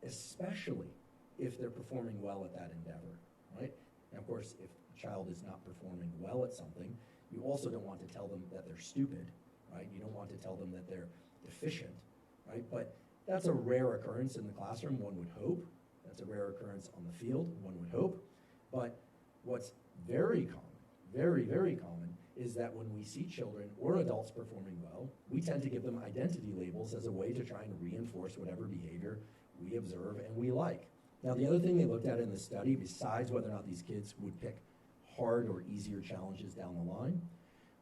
especially if they're performing well at that endeavor, right? And of course, if a child is not performing well at something, you also don't want to tell them that they're stupid, right? You don't want to tell them that they're deficient, right? But that's a rare occurrence in the classroom, one would hope. That's a rare occurrence on the field, one would hope. But what's very common, very, very common, is that when we see children or adults performing well, we tend to give them identity labels as a way to try and reinforce whatever behavior we observe and we like. Now, the other thing they looked at in the study, besides whether or not these kids would pick hard or easier challenges down the line,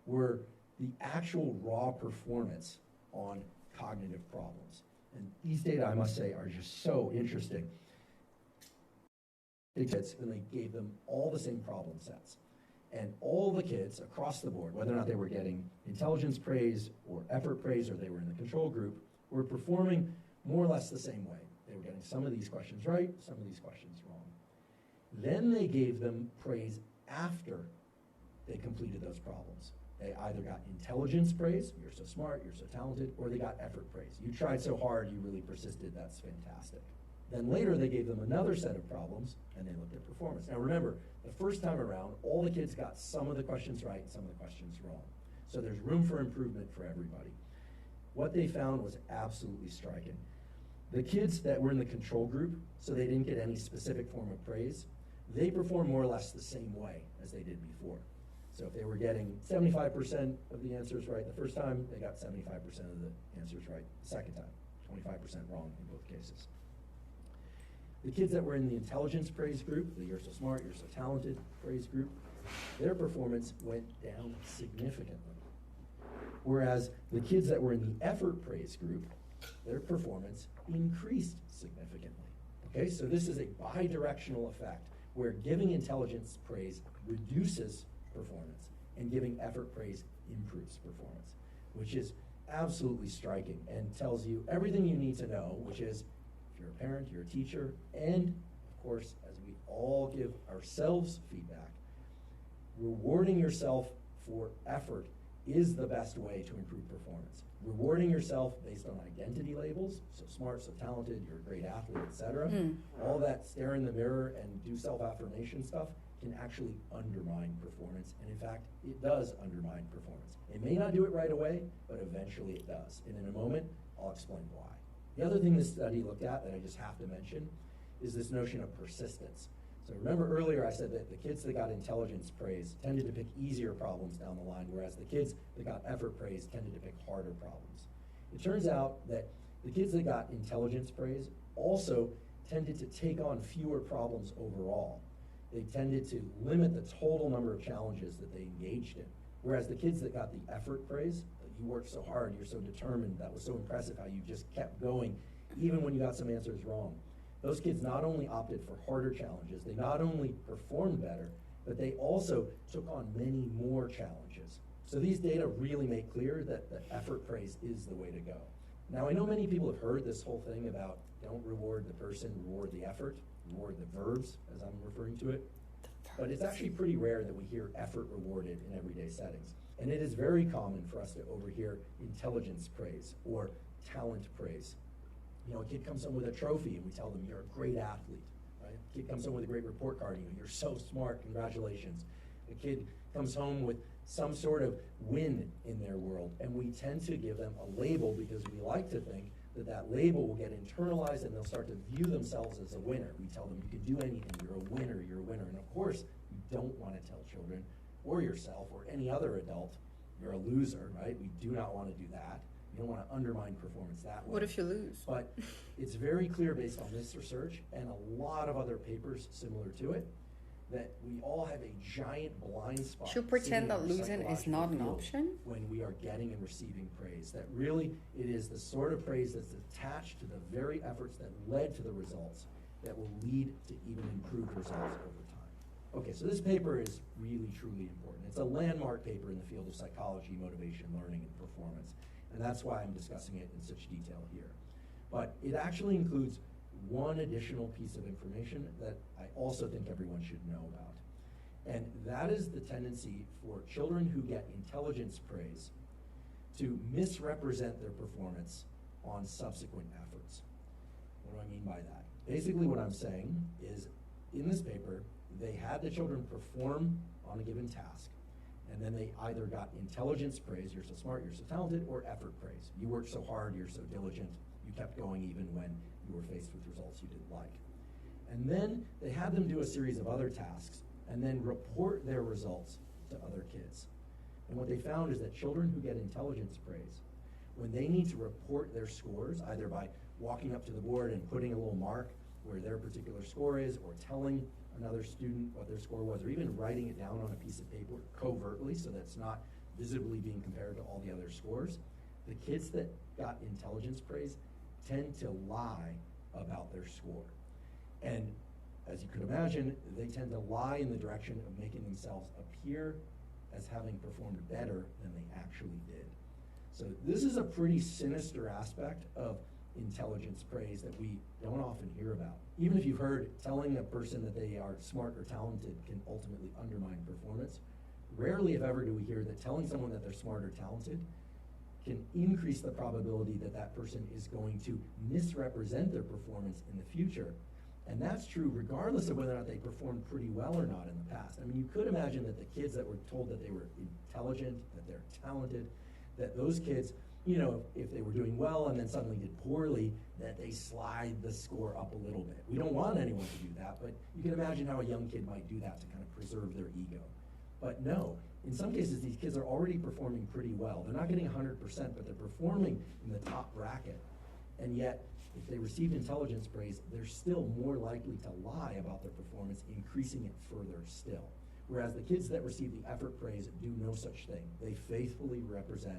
were the actual raw performance on cognitive problems. And these data, I must say, are just so interesting. And they gave them all the same problem sets. And all the kids across the board, whether or not they were getting intelligence praise or effort praise or they were in the control group, were performing more or less the same way. They were getting some of these questions right, some of these questions wrong. Then they gave them praise after they completed those problems. They either got intelligence praise, you're so smart, you're so talented, or they got effort praise. You tried so hard, you really persisted, that's fantastic. Then later they gave them another set of problems and they looked at performance. Now remember, the first time around, all the kids got some of the questions right and some of the questions wrong. So there's room for improvement for everybody. What they found was absolutely striking. The kids that were in the control group, so they didn't get any specific form of praise, they performed more or less the same way as they did before. So if they were getting 75% of the answers right the first time, they got 75% of the answers right the second time, 25% wrong in both cases. The kids that were in the intelligence praise group, the you're so smart, you're so talented praise group, their performance went down significantly. Whereas the kids that were in the effort praise group, their performance increased significantly. Okay, so this is a bidirectional effect where giving intelligence praise reduces performance and giving effort praise improves performance, which is absolutely striking and tells you everything you need to know, which is if you're a parent, you're a teacher, and of course, as we all give ourselves feedback, rewarding yourself for effort is the best way to improve performance. Rewarding yourself based on identity labels, so smart, so talented, you're a great athlete, etc. All that stare in the mirror and do self-affirmation stuff can actually undermine performance, and in fact, it does undermine performance. It may not do it right away, but eventually it does. And in a moment, I'll explain why. The other thing this study looked at that I just have to mention is this notion of persistence. So remember earlier I said that the kids that got intelligence praise tended to pick easier problems down the line, whereas the kids that got effort praise tended to pick harder problems. It turns out that the kids that got intelligence praise also tended to take on fewer problems overall. They tended to limit the total number of challenges that they engaged in. Whereas the kids that got the effort praise, you worked so hard, you're so determined, that was so impressive how you just kept going even when you got some answers wrong. Those kids not only opted for harder challenges, they not only performed better, but they also took on many more challenges. So these data really make clear that the effort praise is the way to go. Now I know many people have heard this whole thing about don't reward the person, reward the effort, reward the verbs, as I'm referring to it. But it's actually pretty rare that we hear effort rewarded in everyday settings. And it is very common for us to overhear intelligence praise or talent praise. You know, a kid comes home with a trophy and we tell them you're a great athlete, right? A kid comes home with a great report card and you're so smart, congratulations. A kid comes home with some sort of win in their world and we tend to give them a label because we like to think that that label will get internalized and they'll start to view themselves as a winner. We tell them you can do anything, you're a winner, you're a winner. And of course, you don't want to tell children or yourself or any other adult you're a loser, right? We do not want to do that. We don't want to undermine performance that way. What if you lose? But it's very clear based on this research and a lot of other papers similar to it that we all have a giant blind spot. To pretend that losing is not an option? When we are getting and receiving praise. That really it is the sort of praise that's attached to the very efforts that led to the results that will lead to even improved results over time. Okay, so this paper is really, truly important. It's a landmark paper in the field of psychology, motivation, learning, and performance. And that's why I'm discussing it in such detail here. But it actually includes one additional piece of information that I also think everyone should know about. And that is the tendency for children who get intelligence praise to misrepresent their performance on subsequent efforts. What do I mean by that? Basically what I'm saying is, in this paper, they had the children perform on a given task, and then they either got intelligence praise, you're so smart, you're so talented, or effort praise. You worked so hard, you're so diligent, you kept going even when you were faced with results you didn't like. And then they had them do a series of other tasks and then report their results to other kids. And what they found is that children who get intelligence praise, when they need to report their scores, either by walking up to the board and putting a little mark where their particular score is, or telling another student what their score was, or even writing it down on a piece of paper covertly so that it's not visibly being compared to all the other scores, the kids that got intelligence praise tend to lie about their score. And as you could imagine, they tend to lie in the direction of making themselves appear as having performed better than they actually did. So this is a pretty sinister aspect of intelligence praise that we don't often hear about. Even if you've heard telling a person that they are smart or talented can ultimately undermine performance, rarely if ever do we hear that telling someone that they're smart or talented can increase the probability that that person is going to misrepresent their performance in the future. And that's true regardless of whether or not they performed pretty well or not in the past. I mean, you could imagine that the kids that were told that they were intelligent, that they're talented, that those kids, you know, if they were doing well and then suddenly did poorly, that they slide the score up a little bit. We don't want anyone to do that, but you can imagine how a young kid might do that to kind of preserve their ego. But no, in some cases, these kids are already performing pretty well. They're not getting 100%, but they're performing in the top bracket. And yet, if they received intelligence praise, they're still more likely to lie about their performance, increasing it further still. Whereas the kids that receive the effort praise do no such thing. They faithfully represent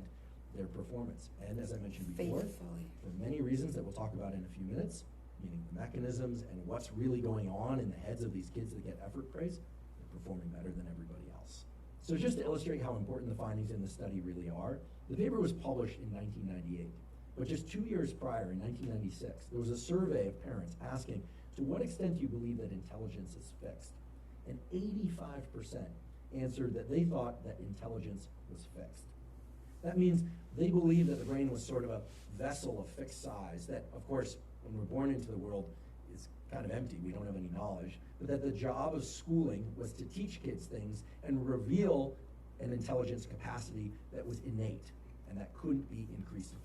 their performance. And as I mentioned before, for many reasons that we'll talk about in a few minutes, meaning the mechanisms and what's really going on in the heads of these kids that get effort praise, they're performing better than everybody else. So just to illustrate how important the findings in the study really are, the paper was published in 1998. But just 2 years prior, in 1996, there was a survey of parents asking, to what extent do you believe that intelligence is fixed? And 85% answered that they thought that intelligence was fixed. That means they believed that the brain was sort of a vessel of fixed size, that, of course, when we're born into the world, is kind of empty, we don't have any knowledge, but that the job of schooling was to teach kids things and reveal an intelligence capacity that was innate and that couldn't be increased upon.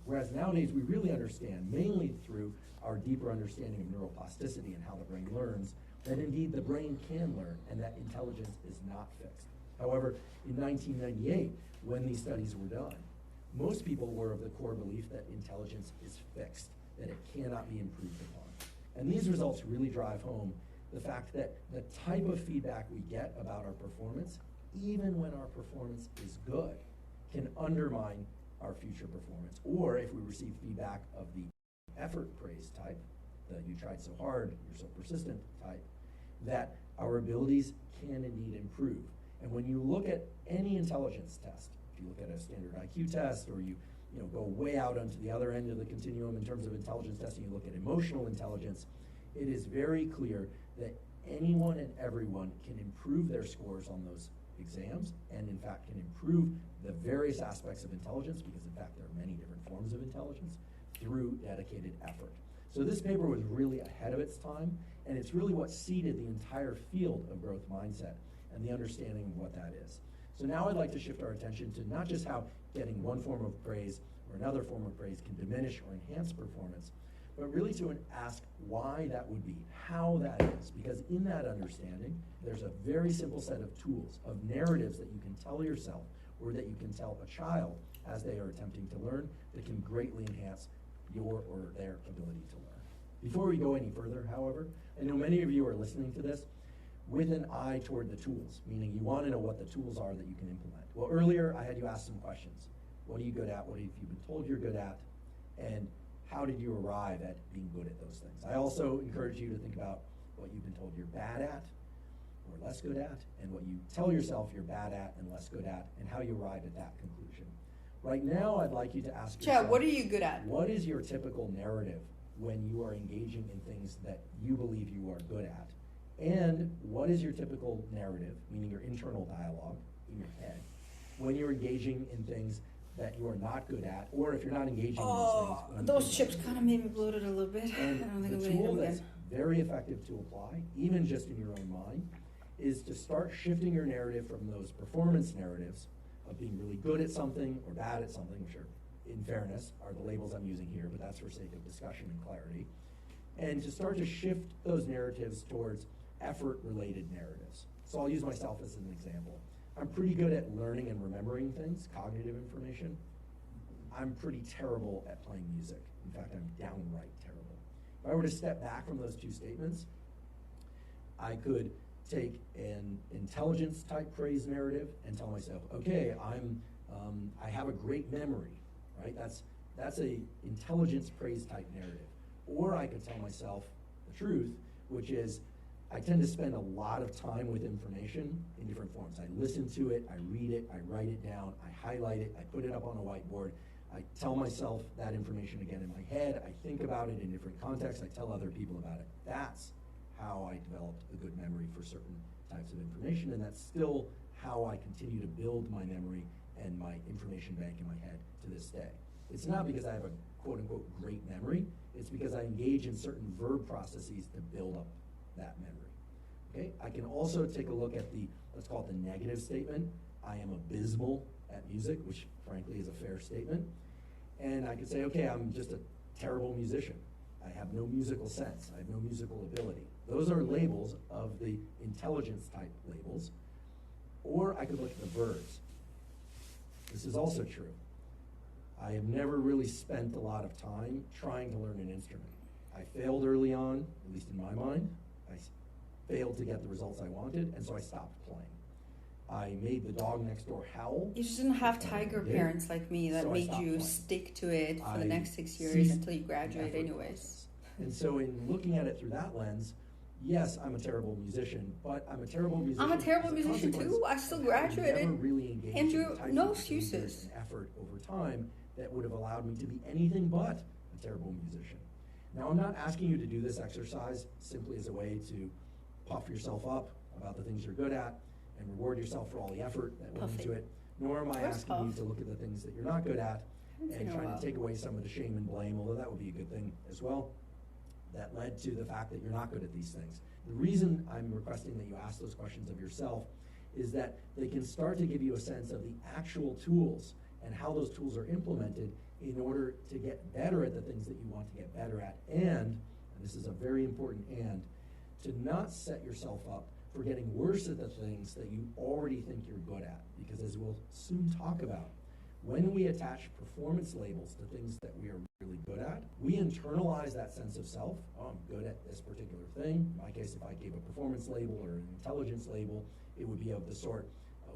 Whereas nowadays we really understand, mainly through our deeper understanding of neuroplasticity and how the brain learns, that indeed the brain can learn and that intelligence is not fixed. However, in 1998, when these studies were done, most people were of the core belief that intelligence is fixed, that it cannot be improved upon. And these results really drive home the fact that the type of feedback we get about our performance, even when our performance is good, can undermine our future performance. Or if we receive feedback of the effort praise type, the you tried so hard, you're so persistent type, that our abilities can indeed improve. And when you look at any intelligence test, if you look at a standard IQ test, or you go way out onto the other end of the continuum in terms of intelligence testing, you look at emotional intelligence, it is very clear that anyone and everyone can improve their scores on those exams, and in fact can improve the various aspects of intelligence, because in fact there are many different forms of intelligence, through dedicated effort. So this paper was really ahead of its time, and it's really what seeded the entire field of growth mindset and the understanding of what that is. So now I'd like to shift our attention to not just how getting one form of praise or another form of praise can diminish or enhance performance, but really to ask why that would be, how that is, because in that understanding, there's a very simple set of tools, of narratives that you can tell yourself or that you can tell a child as they are attempting to learn that can greatly enhance your or their ability to learn. Before we go any further, however, I know many of you are listening to this with an eye toward the tools, meaning you want to know what the tools are that you can implement. Well, earlier I had you ask some questions. What are you good at? What have you been told you're good at? And how did you arrive at being good at those things? I also encourage you to think about what you've been told you're bad at or less good at, and what you tell yourself you're bad at and less good at, and how you arrive at that conclusion. Right now, I'd like you to ask yourself, Chad, what are you good at? What is your typical narrative when you are engaging in things that you believe you are good at? And what is your typical narrative, meaning your internal dialogue in your head, when you're engaging in things that you are not good at, or if you're not engaging Oh, in these things. those chips kind of made me bloated a little bit. I And don't think the I'm gonna eat tool them that's again. very effective to apply, even just in your own mind, is to start shifting your narrative from those performance narratives of being really good at something or bad at something, which are, in fairness, are the labels I'm using here, but that's for sake of discussion and clarity, and to start to shift those narratives towards effort-related narratives. So I'll use myself as an example. I'm pretty good at learning and remembering things, cognitive information. I'm pretty terrible at playing music. In fact, I'm downright terrible. If I were to step back from those two statements, I could take an intelligence type praise narrative and tell myself, okay, I have a great memory, right? That's a intelligence praise type narrative. Or I could tell myself the truth, which is I tend to spend a lot of time with information in different forms. I listen to it, I read it, I write it down, I highlight it, I put it up on a whiteboard, I tell myself that information again in my head, I think about it in different contexts, I tell other people about it. That's how I developed a good memory for certain types of information, and that's still how I continue to build my memory and my information bank in my head to this day. It's not because I have a quote-unquote great memory, it's because I engage in certain verb processes to build up that memory. Okay? I can also take a look at the, let's call it the negative statement. I am abysmal at music, which frankly is a fair statement. And I could say, okay, I'm just a terrible musician. I have no musical sense. I have no musical ability. Those are labels of the intelligence type labels. Or I could look at the verbs. This is also true. I have never really spent a lot of time trying to learn an instrument. I failed early on, at least in my mind. I failed to get the results I wanted, and so I stopped playing. I made the dog next door howl. You just didn't have tiger parents like me that So I made stopped you playing. stick to it for the I next 6 years ceased until you graduate the effort anyways. process. And so in looking at it through that lens, yes, I'm a terrible musician, but I'm a terrible musician. I'm a terrible as musician consequence too. I still of having graduated. never really engaged Andrew, in the types no of behaviors excuses. and effort over time that would have allowed me to be anything but a terrible musician. Now, I'm not asking you to do this exercise simply as a way to puff yourself up about the things you're good at and reward yourself for all the effort that went into it, nor am I Where's asking you puff? to look at the things that you're not good at Haven't seen and a trying while. to take away some of the shame and blame, although that would be a good thing as well, that led to the fact that you're not good at these things. The reason I'm requesting that you ask those questions of yourself is that they can start to give you a sense of the actual tools and how those tools are implemented in order to get better at the things that you want to get better at, and this is a very important and, to not set yourself up for getting worse at the things that you already think you're good at. Because as we'll soon talk about, when we attach performance labels to things that we are really good at, we internalize that sense of self. Oh, I'm good at this particular thing. In my case, if I gave a performance label or an intelligence label, it would be of the sort,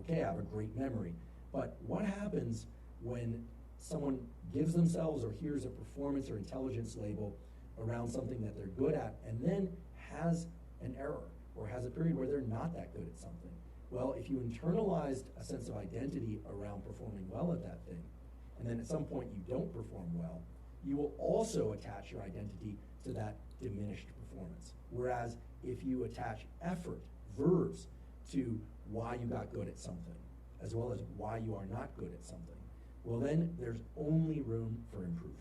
okay, I have a great memory. But what happens when someone gives themselves or hears a performance or intelligence label around something that they're good at and then has an error or has a period where they're not that good at something? Well, if you internalized a sense of identity around performing well at that thing, and then at some point you don't perform well, you will also attach your identity to that diminished performance. Whereas if you attach effort, verbs, to why you got good at something, as well as why you are not good at something, well then there's only room for improvement.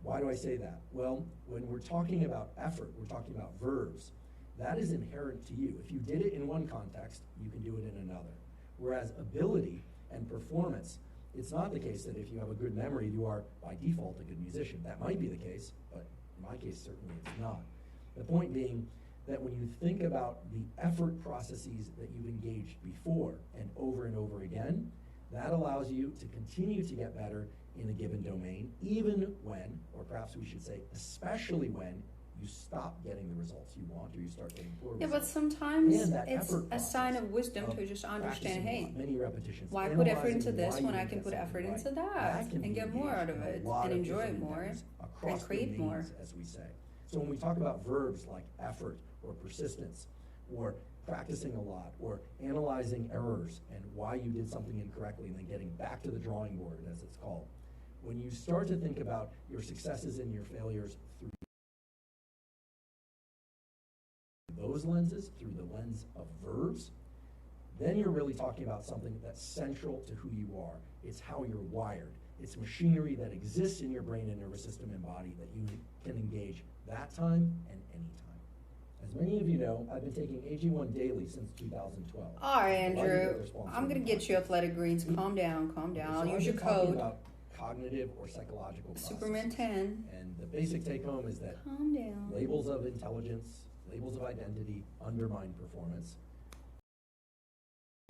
Why do I say that? Well, when we're talking about effort, we're talking about verbs. That is inherent to you. If you did it in one context, you can do it in another. Whereas ability and performance, it's not the case that if you have a good memory, you are by default a good musician. That might be the case, but in my case, certainly it's not. The point being that when you think about the effort processes that you've engaged before and over again, that allows you to continue to get better in a given domain, even when, or perhaps we should say, especially when, you stop getting the results you want or you start getting poor Yeah, results. but sometimes And that it's effort a sign process of wisdom of to just practicing understand, a hey, lot, many repetitions, why put effort analyzing into this why when you I didn't can get put something effort right. into that can and be get more engaged out of in a it lot and of enjoy it different more endeavors across and create more. domains, as we say. So when we talk about verbs like effort or persistence or practicing a lot or analyzing errors and why you did something incorrectly and then getting back to the drawing board, as it's called, when you start to think about your successes and your failures through those lenses, through the lens of verbs, then you're really talking about something that's central to who you are. It's how you're wired. It's machinery that exists in your brain and nervous system and body that you can engage that time and any time. As many of you know, I've been taking AG1 daily since 2012. All right, Andrew. I'm going to get you athletic greens. Calm down, calm down. I'll use your code. About cognitive or psychological processes. Superman 10. And the basic take home is that calm down. Labels of intelligence, labels of identity undermine performance.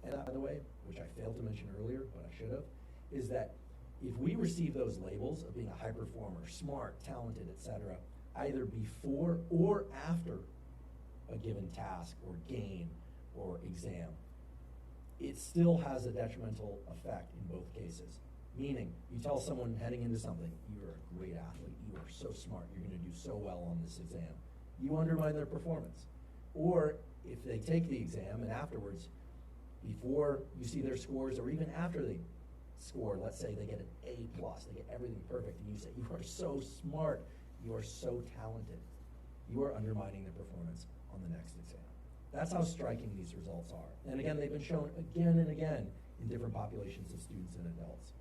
And by the way, which I failed to mention earlier, but I should have, is that if we receive those labels of being a high performer, smart, talented, etc., either before or after a given task or game or exam, it still has a detrimental effect in both cases. Meaning, you tell someone heading into something, you're a great athlete, you are so smart, you're going to do so well on this exam. You undermine their performance. Or if they take the exam and afterwards, before you see their scores or even after they score, let's say they get an A+, they get everything perfect, and you say, you are so smart, you are so talented, you are undermining their performance on the next exam. That's how striking these results are. And again, they've been shown again and again in different populations of students and adults.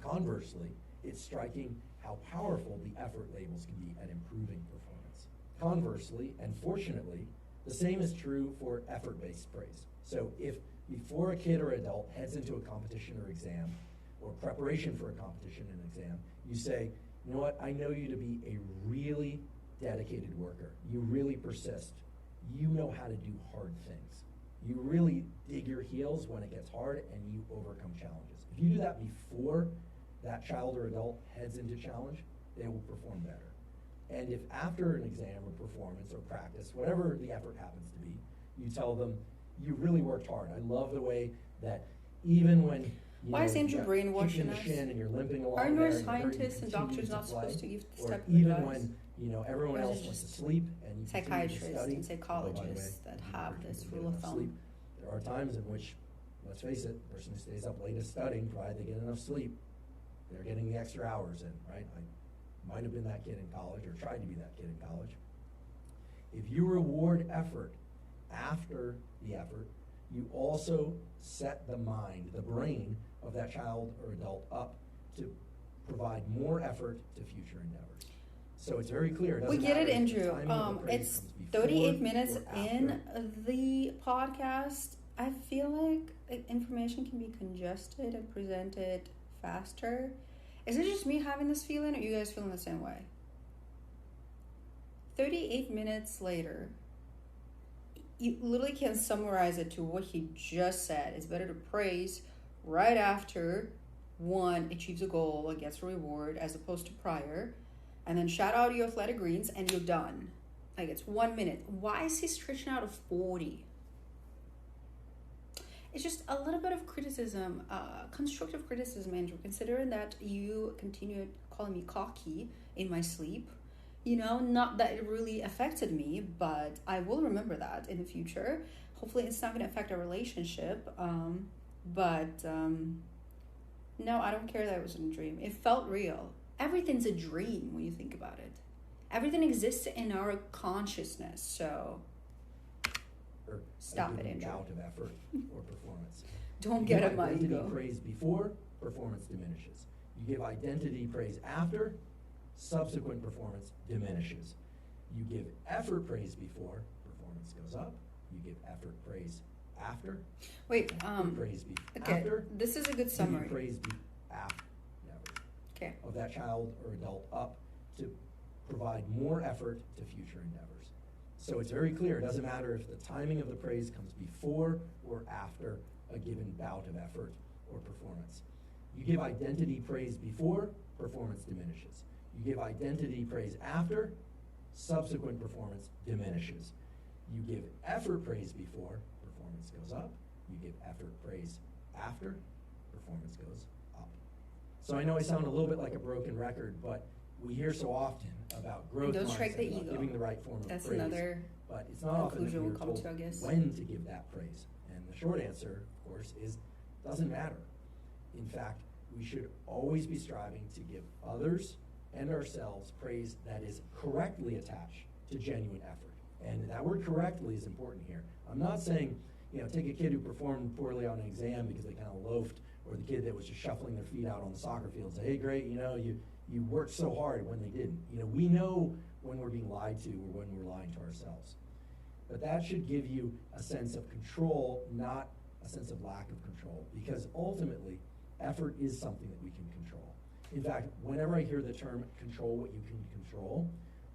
Conversely, it's striking how powerful the effort labels can be at improving performance. Conversely, and fortunately, the same is true for effort-based praise. So if before a kid or adult heads into a competition or exam, or preparation for a competition and exam, you say, you know what, I know you to be a really dedicated worker. You really persist. You know how to do hard things. You really dig your heels when it gets hard and you overcome challenges. If you do that before that child or adult heads into challenge, they will perform better. And if after an exam or performance or practice, whatever the effort happens to be, you tell them, you really worked hard. I love the way that even when why is Andrew brainwashing us? And you're limping along Are there, scientists and doctors not supposed to give this type of even advice? when everyone else wants to sleep and you psychiatrists study, and psychologists that have this rule of thumb. Sleep. There are times in which, let's face it, the person who stays up late is studying, provided they get enough sleep, they're getting the extra hours in, right? I might have been that kid in college or tried to be that kid in college. If you reward effort after the effort, you also set the mind, the brain of that child or adult up to provide more effort to future endeavors. So it's very clear. We get it, Andrew. It's 38 minutes in the podcast. I feel like information can be congested and presented faster. Is it just me having this feeling, or are you guys feeling the same way? 38 minutes later, you literally can summarize it to what he just said. It's better to praise right after one achieves a goal and gets a reward as opposed to prior, and then shout out your athletic greens and you're done. Like, it's 1 minute. Why is he stretching out of 40? It's just a little bit of criticism, constructive criticism, Andrew, considering that you continued calling me cocky in my sleep. You know, not that it really affected me, but I will remember that in the future. Hopefully it's not going to affect our relationship. No, I don't care that it was a dream. It felt real. Everything's a dream when you think about it. Everything exists in our consciousness, so stop it, Andrew. Bout of effort or performance. Don't get it, my ego. You give praise before, performance diminishes. You give identity praise after, subsequent performance diminishes. You give effort praise before, performance goes up. You give effort praise after. Wait, praise okay, after. This is a good summary. You praise after, never. Okay. Of that child or adult up to provide more effort to future endeavors. So it's very clear. It doesn't matter if the timing of the praise comes before or after a given bout of effort or performance. You give identity praise before, performance diminishes. You give identity praise after, subsequent performance diminishes. You give effort praise before, performance goes up. You give effort praise after, performance goes up. So I know I sound a little bit like a broken record, but we hear so often about growth mindset, about giving the right form of praise. That's another but it's not often that we're told when to give that praise. And the short answer, of course, is doesn't matter. In fact, we should always be striving to give others and ourselves praise that is correctly attached to genuine effort. And that word correctly is important here. I'm not saying, take a kid who performed poorly on an exam because they kind of loafed or the kid that was just shuffling their feet out on the soccer field, say, hey, great, you worked so hard when they didn't. We know when we're being lied to or when we're lying to ourselves. But that should give you a sense of control, not a sense of lack of control, because ultimately, effort is something that we can control. In fact, whenever I hear the term control what you can control,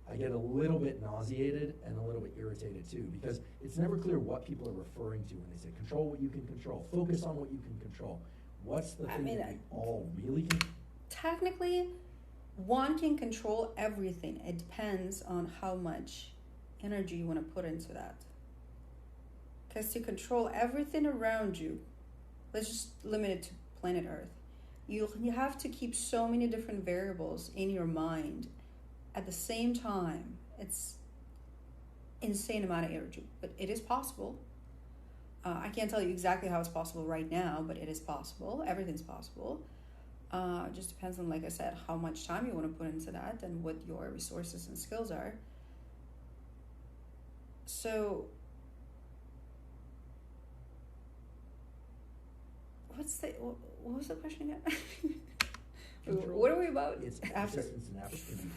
I get a little bit nauseated and a little bit irritated too, because it's never clear what people are referring to when they say control what you can control, focus on what you can control. What's the thing that we all really can? Technically, one can control everything. It depends on how much energy you want to put into that. Because to control everything around you, let's just limit it to planet Earth. You have to keep so many different variables in your mind at the same time. It's insane amount of energy, but it is possible. I can't tell you exactly how it's possible right now, but it is possible. Everything's possible. It just depends on, like I said, how much time you want to put into that and what your resources and skills are. So, what was the question again? What are we about? It's persistence and effort can be